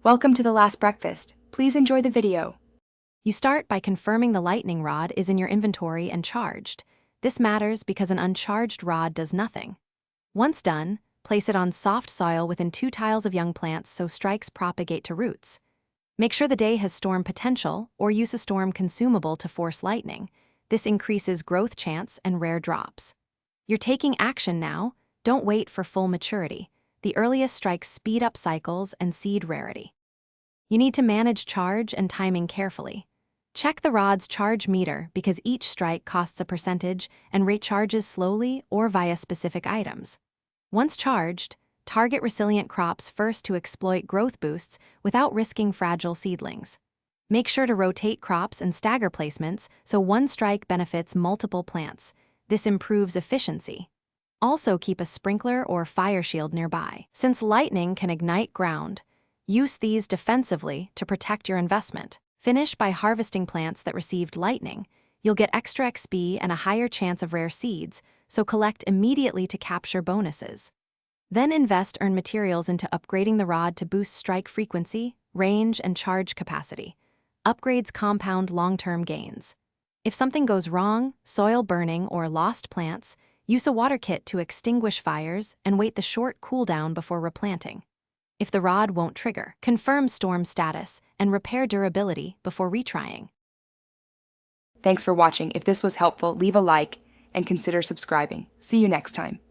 Welcome to the last breakfast. Please enjoy the video. You start by confirming the lightning rod is in your inventory and charged. This matters because an uncharged rod does nothing. Once done, place it on soft soil within 2 tiles of young plants so strikes propagate to roots. Make sure the day has storm potential or use a storm consumable to force lightning. This increases growth chance and rare drops. You're taking action now. Don't wait for full maturity. The earliest strikes speed up cycles and seed rarity. You need to manage charge and timing carefully. Check the rod's charge meter because each strike costs a percentage and rate charges slowly or via specific items. Once charged, target resilient crops first to exploit growth boosts without risking fragile seedlings. Make sure to rotate crops and stagger placements so one strike benefits multiple plants. This improves efficiency. Also keep a sprinkler or fire shield nearby. Since lightning can ignite ground, use these defensively to protect your investment. Finish by harvesting plants that received lightning. You'll get extra XP and a higher chance of rare seeds, so collect immediately to capture bonuses. Then earn materials into upgrading the rod to boost strike frequency, range, and charge capacity. Upgrades compound long-term gains. If something goes wrong, soil burning, or lost plants, use a water kit to extinguish fires and wait the short cooldown before replanting. If the rod won't trigger, confirm storm status and repair durability before retrying. Thanks for watching. If this was helpful, leave a like and consider subscribing. See you next time.